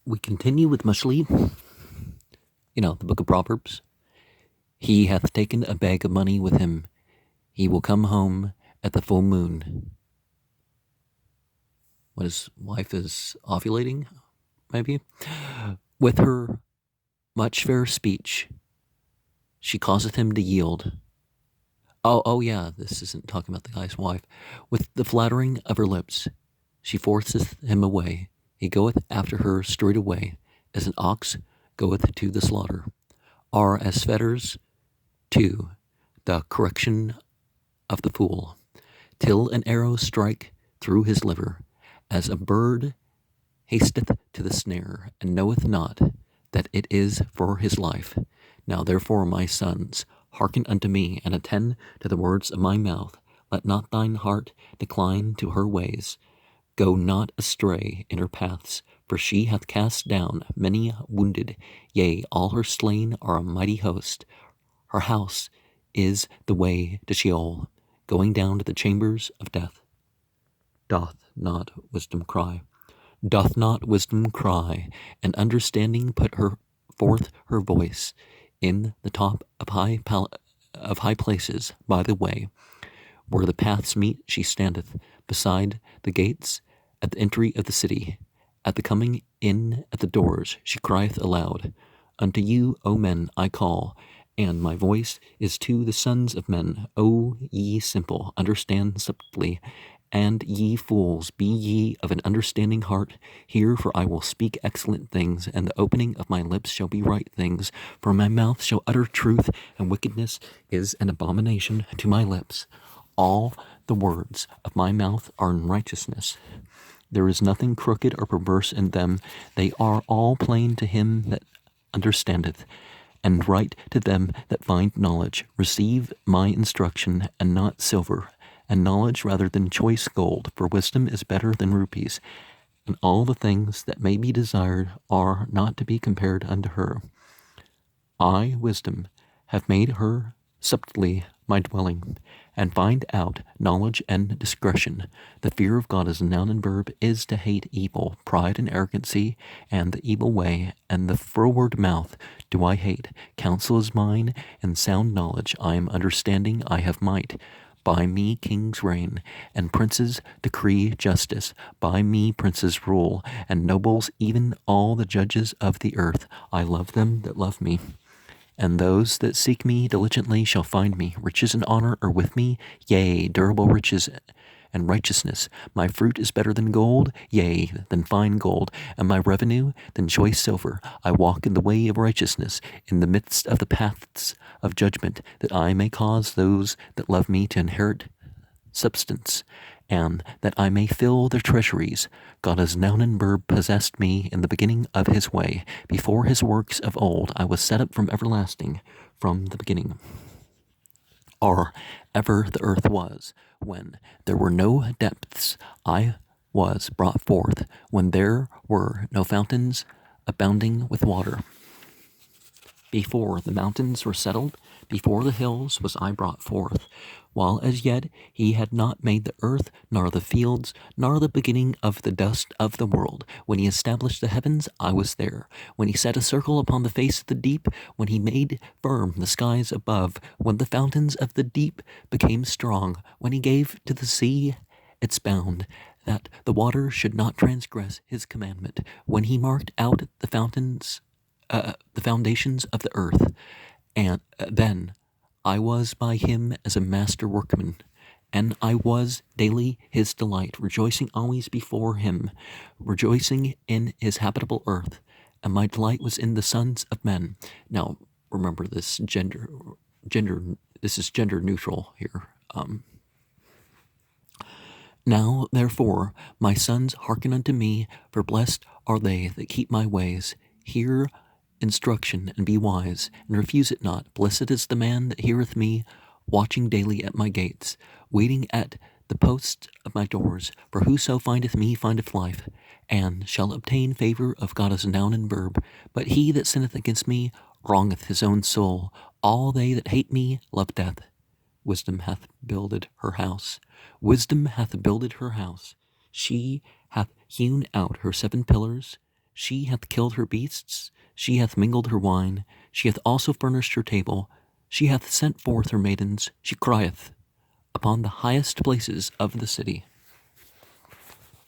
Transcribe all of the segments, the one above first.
We continue with Mushli, the book of Proverbs. He hath taken a bag of money with him. He will come home at the full moon. When his wife is ovulating, maybe. With her much fair speech, she causeth him to yield. Oh yeah, this isn't talking about the guy's wife. With the flattering of her lips, she forceth him away. He goeth after her straightway, as an ox goeth to the slaughter. Are as fetters to the correction of the fool, till an arrow strike through his liver, as a bird hasteth to the snare, and knoweth not that it is for his life. Now therefore, my sons, hearken unto me, and attend to the words of my mouth. Let not thine heart decline to her ways. Go not astray in her paths, for she hath cast down many wounded. Yea, all her slain are a mighty host. Her house is the way to Sheol, going down to the chambers of death. Doth not wisdom cry? Doth not wisdom cry, and understanding put her forth her voice in the top of high places by the way, where the paths meet she standeth, beside the gates, at the entry of the city, at the coming in at the doors she crieth aloud. Unto you, O men, I call, and my voice is to the sons of men. O ye simple, understand subtly, and ye fools, be ye of an understanding heart. Hear, for I will speak excellent things, and the opening of my lips shall be right things. For my mouth shall utter truth, and wickedness is an abomination to my lips. All the words of my mouth are in righteousness. There is nothing crooked or perverse in them. They are all plain to him that understandeth, and right to them that find knowledge. Receive my instruction, and not silver, and knowledge rather than choice gold, for wisdom is better than rupees, and all the things that may be desired are not to be compared unto her. I, wisdom, have made her subtly my dwelling, and find out knowledge and discretion. The fear of God is a noun and verb, is to hate evil, pride and arrogancy, and the evil way, and the froward mouth do I hate. Counsel is mine, and sound knowledge. I am understanding, I have might. By me kings reign, and princes decree justice. By me princes rule, and nobles, even all the judges of the earth. I love them that love me. And those that seek me diligently shall find me. Riches and honor are with me, yea, durable riches and righteousness. My fruit is better than gold, yea, than fine gold, and my revenue than choice silver. I walk in the way of righteousness, in the midst of the paths of judgment, that I may cause those that love me to inherit substance, and that I may fill their treasuries. God as noun and verb possessed me in the beginning of his way. Before his works of old, I was set up from everlasting, from the beginning. Or ever the earth was, when there were no depths, I was brought forth, when there were no fountains abounding with water. Before the mountains were settled, before the hills was I brought forth, while as yet he had not made the earth, nor the fields, nor the beginning of the dust of the world. When he established the heavens, I was there. When he set a circle upon the face of the deep, when he made firm the skies above, when the fountains of the deep became strong, when he gave to the sea its bound, that the water should not transgress his commandment, when he marked out the foundations of the earth, and then I was by him as a master workman, and I was daily his delight, rejoicing always before him, rejoicing in his habitable earth, and my delight was in the sons of men. Now, remember this this is gender neutral here. Now, therefore, my sons, hearken unto me, for blessed are they that keep my ways. Hear instruction, and be wise, and refuse it not. Blessed is the man that heareth me, watching daily at my gates, waiting at the posts of my doors. For whoso findeth me findeth life, and shall obtain favor of God as a noun and verb. But he that sinneth against me wrongeth his own soul. All they that hate me love death. Wisdom hath builded her house. Wisdom hath builded her house. She hath hewn out her 7 pillars, She hath killed her beasts, she hath mingled her wine, she hath also furnished her table, she hath sent forth her maidens, she crieth upon the highest places of the city.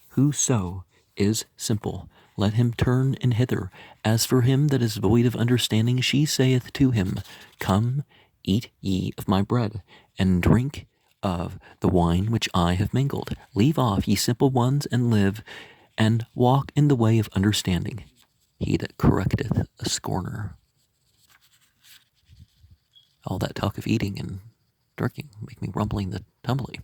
Whoso is simple, let him turn in hither. As for him that is void of understanding, she saith to him, Come, eat ye of my bread, and drink of the wine which I have mingled. Leave off, ye simple ones, and live, and walk in the way of understanding. He that correcteth a scorner. All that talk of eating and drinking make me rumbling the tumbly.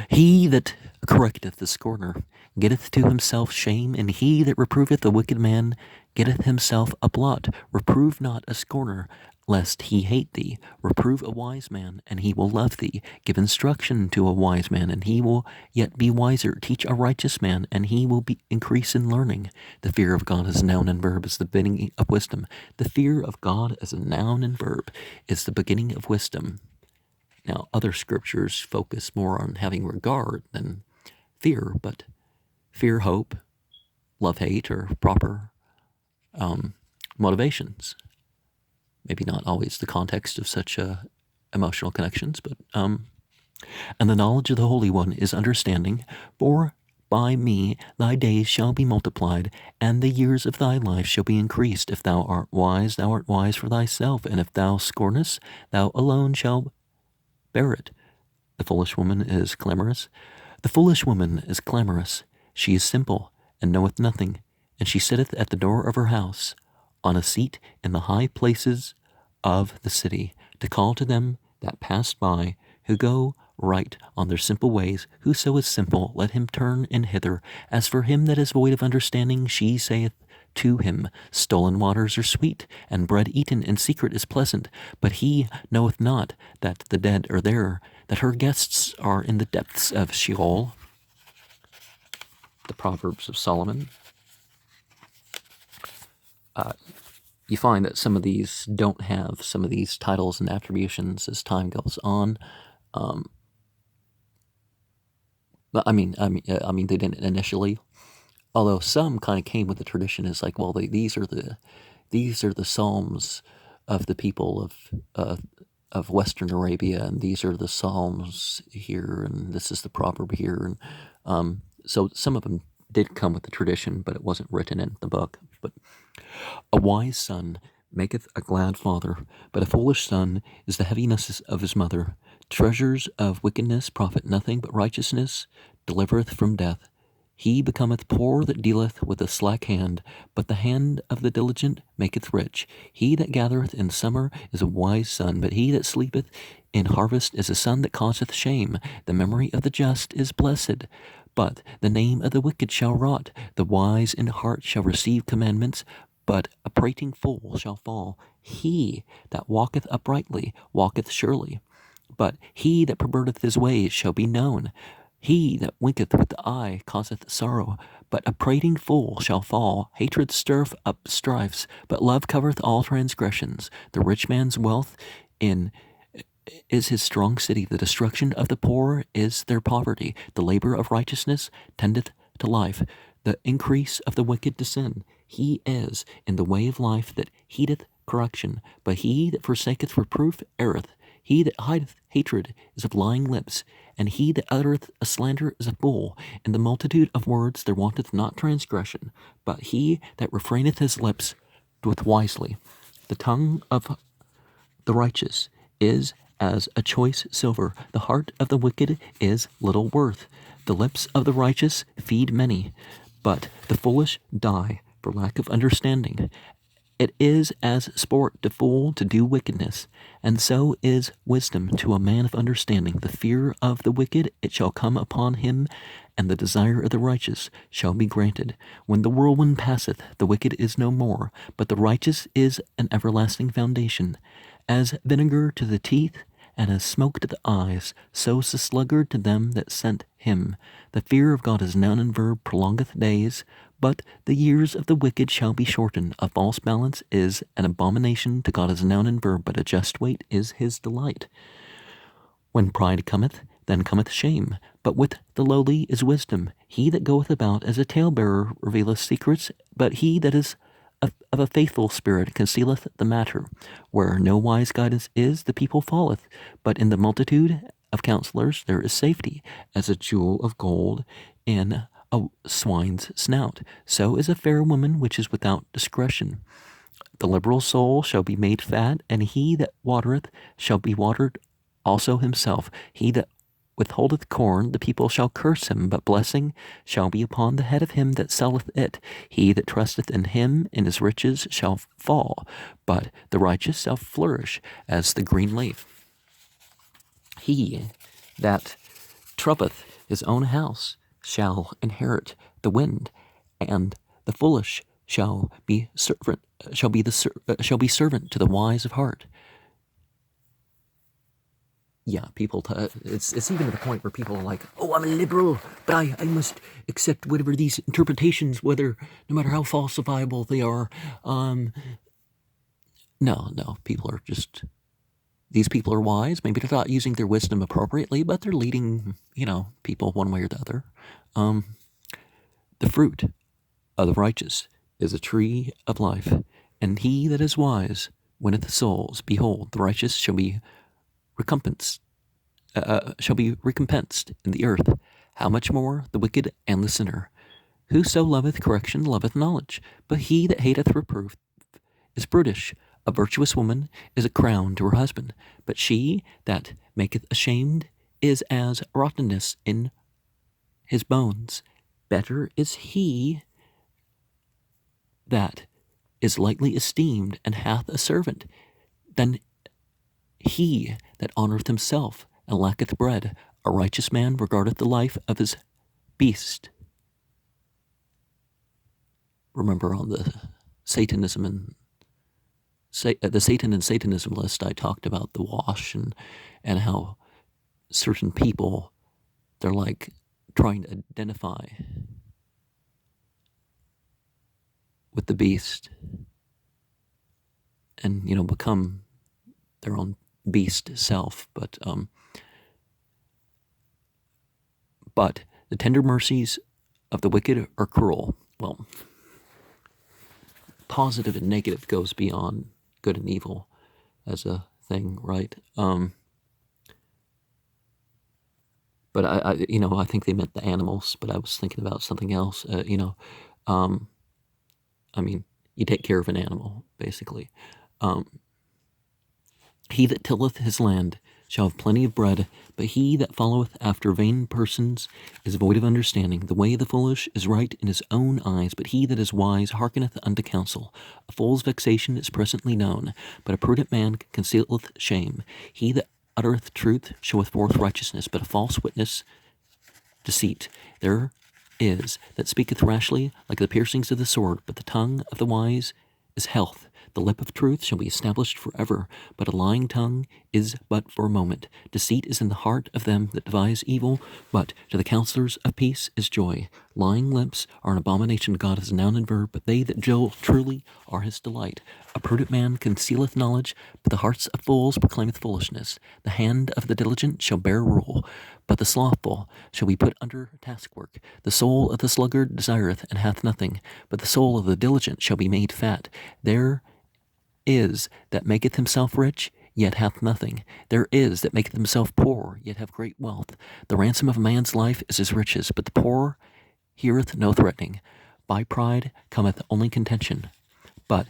He that correcteth the scorner getteth to himself shame, and he that reproveth a wicked man getteth himself a blot. Reprove not a scorner, lest he hate thee. Reprove a wise man, and he will love thee. Give instruction to a wise man, and he will yet be wiser. Teach a righteous man, and he will increase in learning. The fear of God as a noun and verb is the beginning of wisdom. The fear of God as a noun and verb is the beginning of wisdom. Now, other scriptures focus more on having regard than fear, but fear, hope, love, hate are proper motivations. Maybe not always the context of such emotional connections, but and the knowledge of the Holy One is understanding. For by me thy days shall be multiplied, and the years of thy life shall be increased. If thou art wise for thyself, and if thou scornest, thou alone shalt bear it. The foolish woman is clamorous. The foolish woman is clamorous. She is simple, and knoweth nothing, and she sitteth at the door of her house, on a seat in the high places of the city, to call to them that pass by, who go right on their simple ways. Whoso is simple, let him turn in hither. As for him that is void of understanding, she saith to him, Stolen waters are sweet, and bread eaten in secret is pleasant. But he knoweth not that the dead are there, that her guests are in the depths of Sheol. The Proverbs of Solomon. You find that some of these don't have some of these titles and attributions as time goes on. But I mean, they didn't initially. Although some kind of came with the tradition as like, well, these are the psalms of the people of Western Arabia, and these are the psalms here, and this is the proverb here, and so some of them did come with the tradition, but it wasn't written in the book. But a wise son maketh a glad father, but a foolish son is the heaviness of his mother. Treasures of wickedness profit nothing, but righteousness delivereth from death. He becometh poor that dealeth with a slack hand, but the hand of the diligent maketh rich. He that gathereth in summer is a wise son, but he that sleepeth in harvest is a son that causeth shame. The memory of the just is blessed, but the name of the wicked shall rot. The wise in heart shall receive commandments, but a prating fool shall fall. He that walketh uprightly walketh surely, but he that perverteth his ways shall be known. He that winketh with the eye causeth sorrow, but a prating fool shall fall. Hatred stirreth up strifes, but love covereth all transgressions. The rich man's wealth is his strong city. The destruction of the poor is their poverty. The labor of righteousness tendeth to life. The increase of the wicked to sin. He is in the way of life that heedeth correction, but he that forsaketh reproof erreth. He that hideth hatred is of lying lips, and he that uttereth a slander is a fool. In the multitude of words there wanteth not transgression, but he that refraineth his lips doeth wisely. The tongue of the righteous is as a choice silver. The heart of the wicked is little worth. The lips of the righteous feed many, but the foolish die for lack of understanding. It is as sport to fool to do wickedness, and so is wisdom to a man of understanding. The fear of the wicked, it shall come upon him, and the desire of the righteous shall be granted. When the whirlwind passeth, the wicked is no more, but the righteous is an everlasting foundation. As vinegar to the teeth, and as smoke to the eyes, so is the sluggard to them that sent him. The fear of God is noun and verb, prolongeth days, but the years of the wicked shall be shortened. A false balance is an abomination to God as noun and verb, but a just weight is his delight. When pride cometh, then cometh shame. But with the lowly is wisdom. He that goeth about as a talebearer revealeth secrets, but he that is of a faithful spirit concealeth the matter. Where no wise guidance is, the people falleth, but in the multitude of counselors there is safety, as a jewel of gold in a swine's snout. So is a fair woman which is without discretion. The liberal soul shall be made fat, and he that watereth shall be watered also himself. He that withholdeth corn, the people shall curse him, but blessing shall be upon the head of him that selleth it. He that trusteth in him in his riches shall fall, but the righteous shall flourish as the green leaf. He that troubleth his own house shall inherit the wind, and the foolish shall be servant to the wise of heart. Yeah, people, it's even to the point where people are like, oh, I'm a liberal, but I must accept whatever these interpretations, no matter how falsifiable they are. No, people are just, these people are wise. Maybe they're not using their wisdom appropriately, but they're leading, people one way or the other. The fruit of the righteous is a tree of life, and he that is wise winneth souls. Behold, the righteous shall be recompensed in the earth. How much more the wicked and the sinner? Whoso loveth correction loveth knowledge, but he that hateth reproof is brutish. A virtuous woman is a crown to her husband, but she that maketh ashamed is as rottenness in his bones. Better is he that is lightly esteemed and hath a servant than he that honoureth himself and lacketh bread. A righteous man regardeth the life of his beast. Remember on the Satanism and the Satan and Satanism list, I talked about the wash and how certain people, they're like trying to identify with the beast and, become their own beast self. But the tender mercies of the wicked are cruel. Well, positive and negative goes beyond good and evil as a thing, right? But I think they meant the animals, but I was thinking about something else. You take care of an animal, basically. He that tilleth his land shall have plenty of bread, but he that followeth after vain persons is void of understanding. The way of the foolish is right in his own eyes, but he that is wise hearkeneth unto counsel. A fool's vexation is presently known, but a prudent man concealeth shame. He that uttereth truth showeth forth righteousness, but a false witness deceit. There is that speaketh rashly like the piercings of the sword, but the tongue of the wise is health. The lip of truth shall be established forever, but a lying tongue is but for a moment. Deceit is in the heart of them that devise evil, but to the counselors of peace is joy. Lying lips are an abomination to God as a noun and verb, but they that deal truly are his delight. A prudent man concealeth knowledge, but the hearts of fools proclaimeth foolishness. The hand of the diligent shall bear rule, but the slothful shall be put under taskwork. The soul of the sluggard desireth and hath nothing, but the soul of the diligent shall be made fat. There is that maketh himself rich, yet hath nothing. There is that maketh himself poor, yet have great wealth. The ransom of a man's life is his riches, but the poor heareth no threatening. By pride cometh only contention, but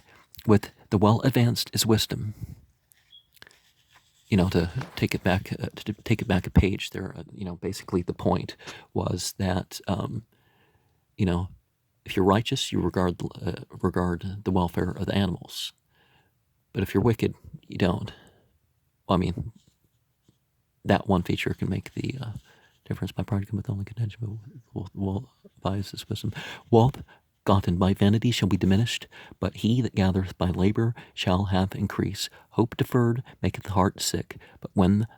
with the well advanced is wisdom. To take it back a page there, basically the point was that, if you're righteous, you regard the welfare of the animals. But if you're wicked, you don't. Well, that one feature can make the difference. By pride cometh only contention, but wise is wisdom. Wealth gotten by vanity shall be diminished, but he that gathereth by labor shall have increase. Hope deferred maketh the heart sick, but when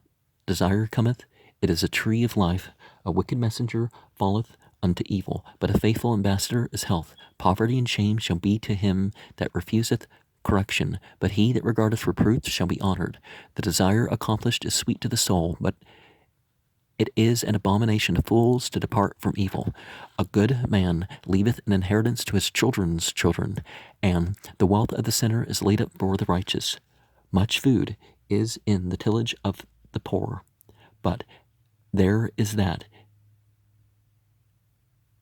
desire cometh, it is a tree of life. A wicked messenger falleth unto evil, but a faithful ambassador is health. Poverty and shame shall be to him that refuseth correction, but he that regardeth reproof shall be honored. The desire accomplished is sweet to the soul, but It is an abomination to fools to depart from evil. A good man leaveth an inheritance to his children's children, and the wealth of the sinner is laid up for the righteous. Much food is in the tillage of the poor, but there is that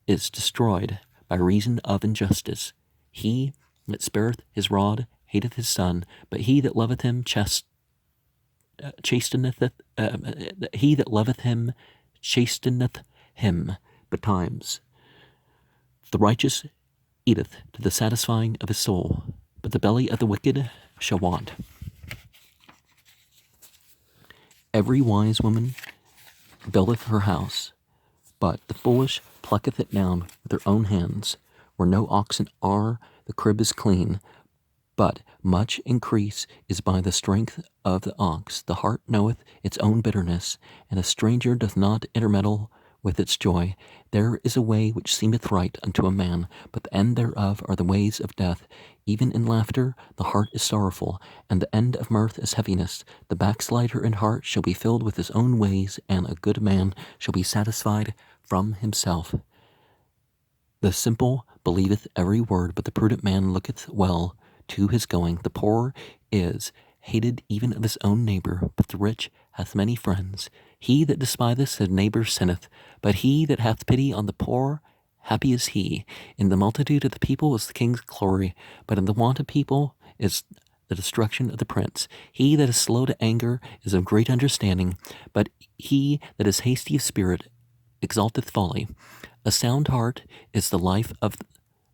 is destroyed by reason of injustice. He that spareth his rod hateth his son, but he that loveth him chasteneth he that loveth him chasteneth him betimes. The righteous eateth to the satisfying of his soul, but the belly of the wicked shall want. Every wise woman buildeth her house, but the foolish plucketh it down with their own hands. Where no oxen are, the crib is clean, but much increase is by the strength of the ox. The heart knoweth its own bitterness, and a stranger doth not intermeddle with its joy. There is a way which seemeth right unto a man, but the end thereof are the ways of death. Even in laughter the heart is sorrowful, and the end of mirth is heaviness. The backslider in heart shall be filled with his own ways, and a good man shall be satisfied from himself. The simple believeth every word, but the prudent man looketh well to his going. The poor is hated even of his own neighbor, but the rich hath many friends. He that despiseth his neighbor sinneth, but he that hath pity on the poor, happy is he. In the multitude of the people is the king's glory, but in the want of people is the destruction of the prince. He that is slow to anger is of great understanding, but he that is hasty of spirit exalteth folly. A sound heart is the life of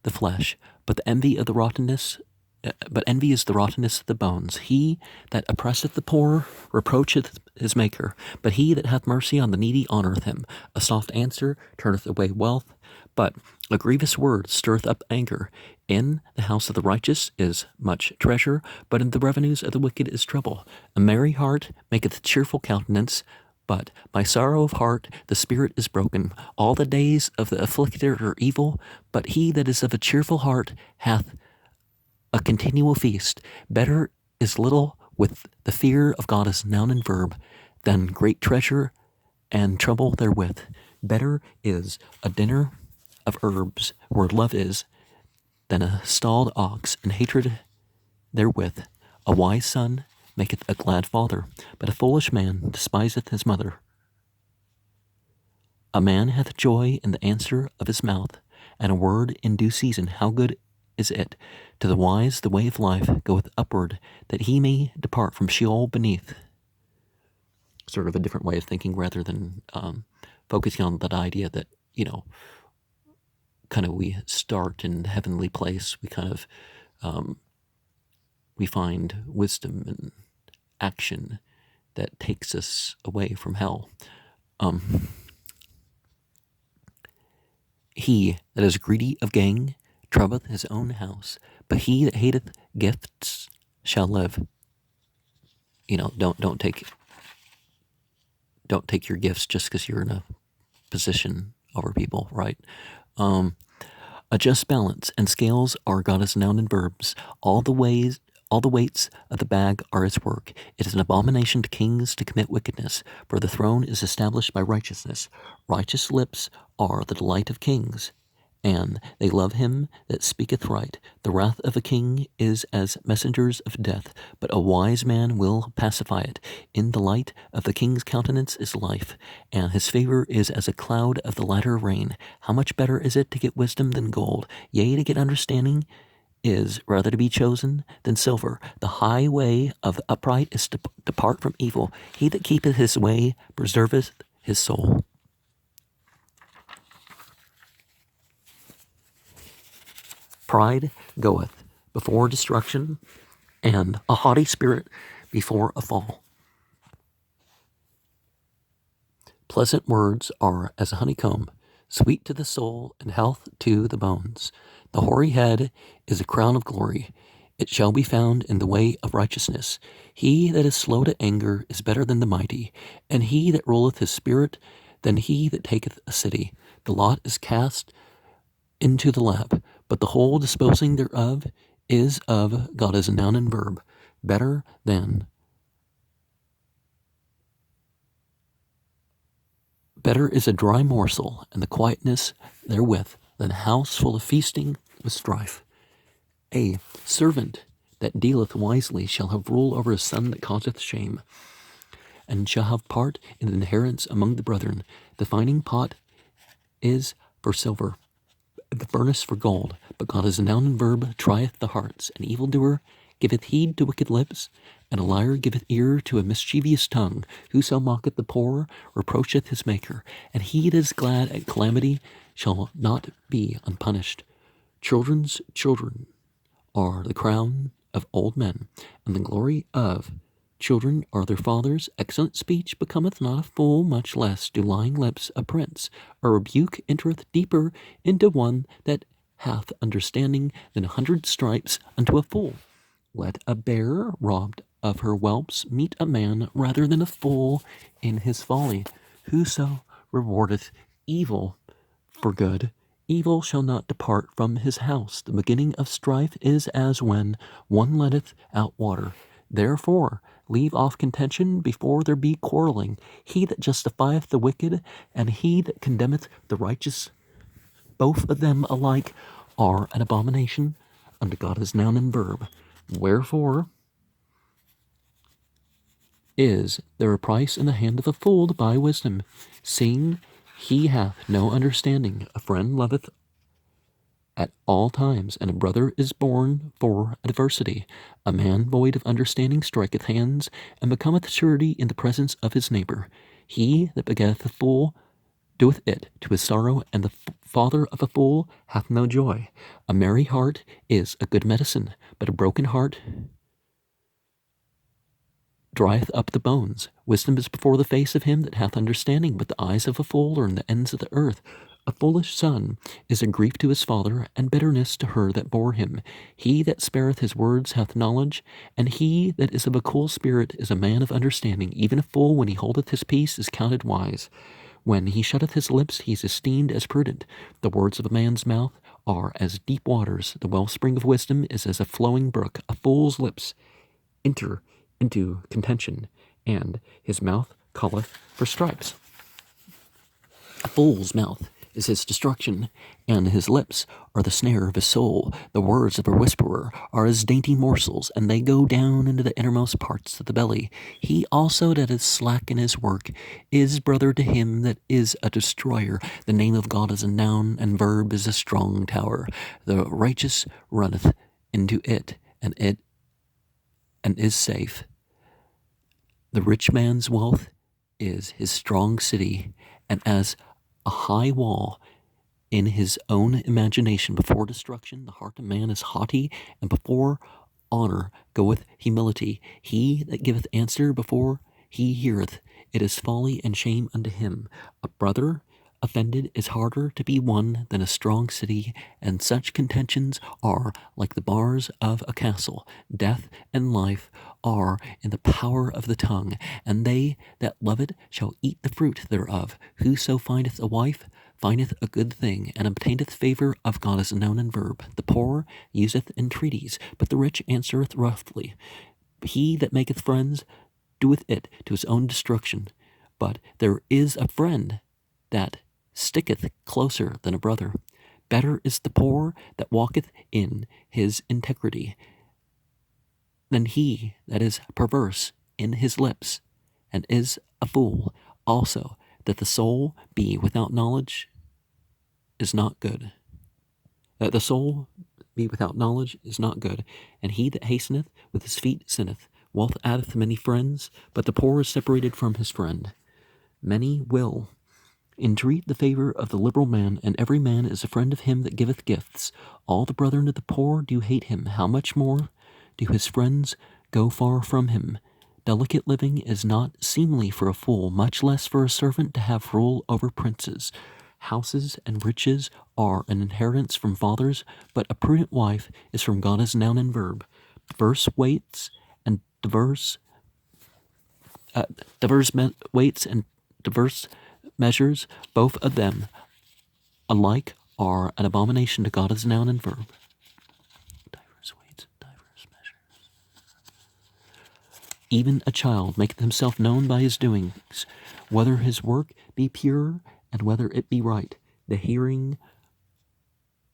the flesh, but envy is the rottenness of the bones. He that oppresseth the poor reproacheth his maker, but he that hath mercy on the needy honoureth him. A soft answer turneth away wealth, but a grievous word stirreth up anger. In the house of the righteous is much treasure, but in the revenues of the wicked is trouble. A merry heart maketh cheerful countenance, but by sorrow of heart the spirit is broken. All the days of the afflicted are evil, but he that is of a cheerful heart hath a continual feast. Better is little with the fear of God as noun and verb than great treasure and trouble therewith. Better is a dinner of herbs where love is than a stalled ox and hatred therewith. A wise son maketh a glad father, but a foolish man despiseth his mother. A man hath joy in the answer of his mouth, and a word in due season. How good is it! To the wise the way of life goeth upward, that he may depart from Sheol beneath. Sort of a different way of thinking rather than focusing on that idea that, kind of we start in the heavenly place. We kind of, we find wisdom and action that takes us away from hell. He that is greedy of gain troubleth his own house, but he that hateth gifts shall live. Don't take your gifts just because you're in a position over people, right? A just balance and scales are God as noun and verbs. All the weights of the bag are his work. It is an abomination to kings to commit wickedness, for the throne is established by righteousness. Righteous lips are the delight of kings, and they love him that speaketh right. The wrath of a king is as messengers of death, but a wise man will pacify it. In the light of the king's countenance is life, and his favor is as a cloud of the latter rain. How much better is it to get wisdom than gold? Yea, to get understanding is rather to be chosen than silver. The high way of the upright is to depart from evil. He that keepeth his way preserveth his soul. Pride goeth before destruction, and a haughty spirit before a fall. Pleasant words are as a honeycomb, sweet to the soul and health to the bones. The hoary head is a crown of glory. It shall be found in the way of righteousness. He that is slow to anger is better than the mighty, and he that ruleth his spirit than he that taketh a city. The lot is cast into the lap, but the whole disposing thereof is of God as a noun and verb. Better than Better is a dry morsel, and the quietness therewith, than a house full of feasting with strife. A servant that dealeth wisely shall have rule over a son that causeth shame, and shall have part in the inheritance among the brethren. The finding pot is for silver, the furnace for gold, but God is a noun and verb, trieth the hearts. An evildoer giveth heed to wicked lips, and a liar giveth ear to a mischievous tongue. Whoso mocketh the poor reproacheth his maker, and he that is glad at calamity shall not be unpunished. Children's children are the crown of old men, and the glory of children are their fathers. Excellent speech becometh not a fool, much less do lying lips a prince. A rebuke entereth deeper into one that hath understanding than 100 stripes unto a fool. Let a bear robbed of her whelps meet a man rather than a fool in his folly. Whoso rewardeth evil for good, evil shall not depart from his house. The beginning of strife is as when one letteth out water. Therefore leave off contention before there be quarreling. He that justifieth the wicked, and he that condemneth the righteous, both of them alike are an abomination unto God as noun and verb. Wherefore is there a price in the hand of a fool to buy wisdom, seeing he hath no understanding? A friend loveth at all times, and a brother is born for adversity. A man void of understanding striketh hands, and becometh surety in the presence of his neighbor. He that begetteth a fool doeth it to his sorrow, and the father of a fool hath no joy. A merry heart is a good medicine, but a broken heart drieth up the bones. Wisdom is before the face of him that hath understanding, but the eyes of a fool are in the ends of the earth. A foolish son is a grief to his father, and bitterness to her that bore him. He that spareth his words hath knowledge, and he that is of a cool spirit is a man of understanding. Even a fool, when he holdeth his peace, is counted wise. When he shutteth his lips, he is esteemed as prudent. The words of a man's mouth are as deep waters. The wellspring of wisdom is as a flowing brook. A fool's lips enter into contention, and his mouth calleth for stripes. A fool's mouth is his destruction, and his lips are the snare of his soul. The words of a whisperer are as dainty morsels, and they go down into the innermost parts of the belly. He also that is slack in his work is brother to him that is a destroyer. The name of God is a noun, and verb is a strong tower. The righteous runneth into it, and is safe. The rich man's wealth is his strong city, and as a high wall in his own imagination. Before destruction the heart of man is haughty, and before honor goeth humility. He that giveth answer before he heareth, it is folly and shame unto him. A brother offended is harder to be won than a strong city, and such contentions are like the bars of a castle. Death and life are in the power of the tongue, and they that love it shall eat the fruit thereof. Whoso findeth a wife findeth a good thing, and obtaineth favor of God as a noun and verb. The poor useth entreaties, but the rich answereth roughly. He that maketh friends doeth it to his own destruction, but there is a friend that sticketh closer than a brother. Better is the poor that walketh in his integrity than he that is perverse in his lips, and is a fool. Also, that the soul be without knowledge is not good. That the soul be without knowledge is not good, and he that hasteneth with his feet sinneth. Wealth addeth many friends, but the poor is separated from his friend. Many will entreat the favor of the liberal man, and every man is a friend of him that giveth gifts. All the brethren of the poor do hate him. How much more do his friends go far from him? Delicate living is not seemly for a fool, much less for a servant to have rule over princes. Houses and riches are an inheritance from fathers, but a prudent wife is from God as noun and verb. Diverse weights and diverse measures, both of them alike are an abomination to God as noun and verb. Diverse weights and diverse measures. Even a child maketh himself known by his doings. whether his work be pure and whether it be right. The hearing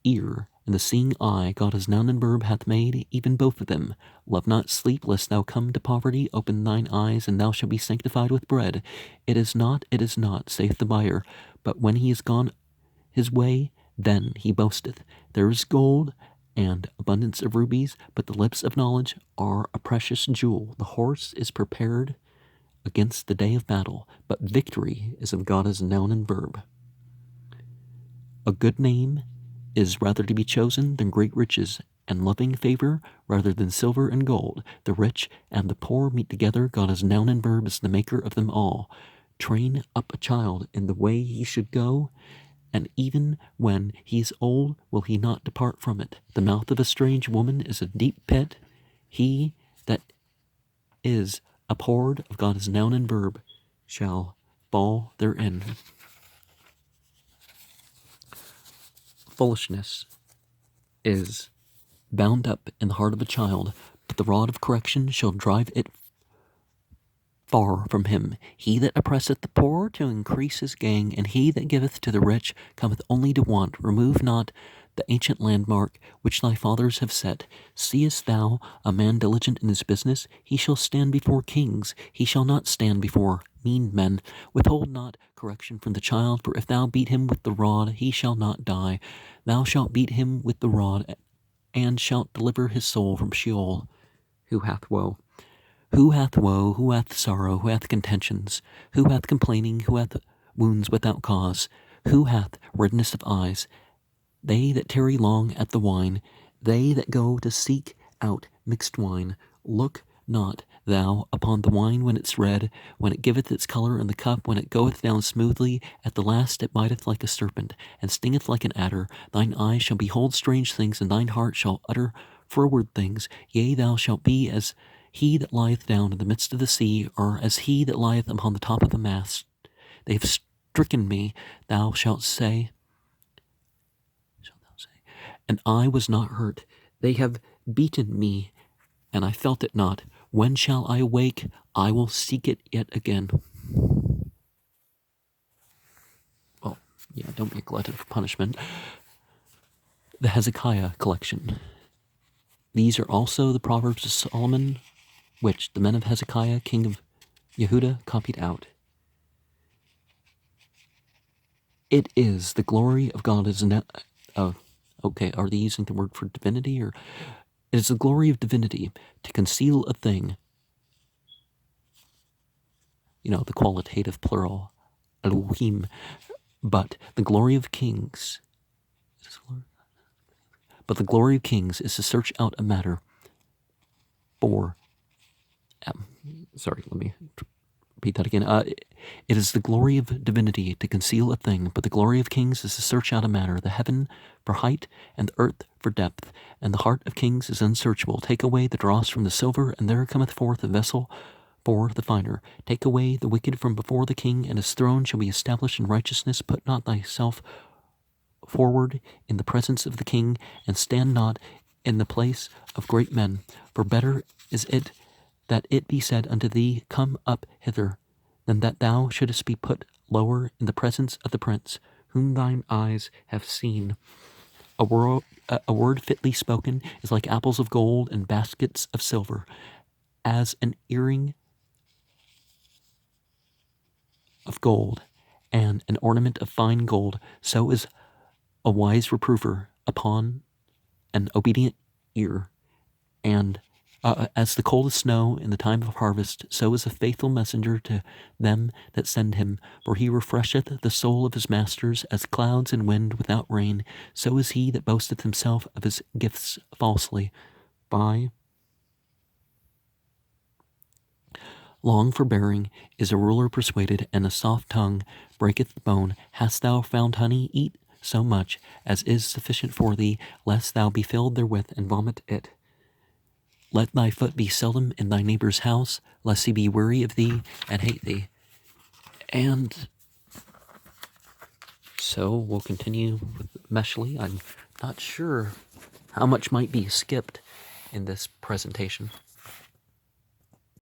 ear and the seeing eye God as noun and verb hath made, even both of them. Love not sleep, lest thou come to poverty. Open thine eyes, and thou shalt be sanctified with bread. It is not, saith the buyer. But when he is gone his way, then he boasteth. There is gold and abundance of rubies, but the lips of knowledge are a precious jewel. The horse is prepared against the day of battle, but victory is of God as noun and verb. A good name is rather to be chosen than great riches, and loving favor rather than silver and gold. The rich and the poor meet together. God as noun and verb is the maker of them all. Train up a child in the way he should go, and even when he is old will he not depart from it. The mouth of a strange woman is a deep pit. He that is abhorred of God as noun and verb shall fall therein. Foolishness is bound up in the heart of a child, but the rod of correction shall drive it far from him. He that oppresseth the poor to increase his gain, and he that giveth to the rich cometh only to want. Remove not the ancient landmark which thy fathers have set. Seest thou a man diligent in his business? He shall stand before kings. He shall not stand before mean men. Withhold not correction from the child, for if thou beat him with the rod, he shall not die. Thou shalt beat him with the rod, and shalt deliver his soul from Sheol. Who hath woe? Who hath woe? Who hath sorrow? Who hath contentions? Who hath complaining? Who hath wounds without cause? Who hath redness of eyes? They that tarry long at the wine, they that go to seek out mixed wine. Look not thou upon the wine when it's red, when it giveth its color in the cup, when it goeth down smoothly, at the last it biteth like a serpent, and stingeth like an adder. Thine eyes shall behold strange things, and thine heart shall utter froward things. Yea, thou shalt be as he that lieth down in the midst of the sea, or as he that lieth upon the top of a mast. They have stricken me, thou shalt say, and I was not hurt. They have beaten me, and I felt it not. When shall I awake? I will seek it yet again. Well, yeah, don't be a glutton for punishment. The Hezekiah collection. These are also the Proverbs of Solomon, which the men of Hezekiah, king of Yehuda, copied out. It is the glory of God as okay, are they using the word for divinity? Or it is the glory of divinity to conceal a thing. You know, the qualitative plural, Elohim. But the glory of kings, is to search out a matter for, let me repeat that again. It is the glory of divinity to conceal a thing, but the glory of kings is to search out a matter. The heaven for height, and the earth for depth, and the heart of kings is unsearchable. Take away the dross from the silver, and there cometh forth a vessel for the finer. Take away the wicked from before the king, and his throne shall be established in righteousness. Put not thyself forward in the presence of the king, and stand not in the place of great men. For better is it that it be said unto thee, Come up hither, than that thou shouldest be put lower in the presence of the prince, whom thine eyes have seen. A word fitly spoken is like apples of gold and baskets of silver. As an earring of gold and an ornament of fine gold, so is a wise reprover upon an obedient ear. And as the coldest snow in the time of harvest, so is a faithful messenger to them that send him. For he refresheth the soul of his masters, as clouds and wind without rain. So is he that boasteth himself of his gifts falsely. By long forbearing is a ruler persuaded, and a soft tongue breaketh the bone. Hast thou found honey? Eat so much as is sufficient for thee, lest thou be filled therewith and vomit it. Let thy foot be seldom in thy neighbor's house, lest he be weary of thee and hate thee. And so we'll continue with Meshli. I'm not sure how much might be skipped in this presentation.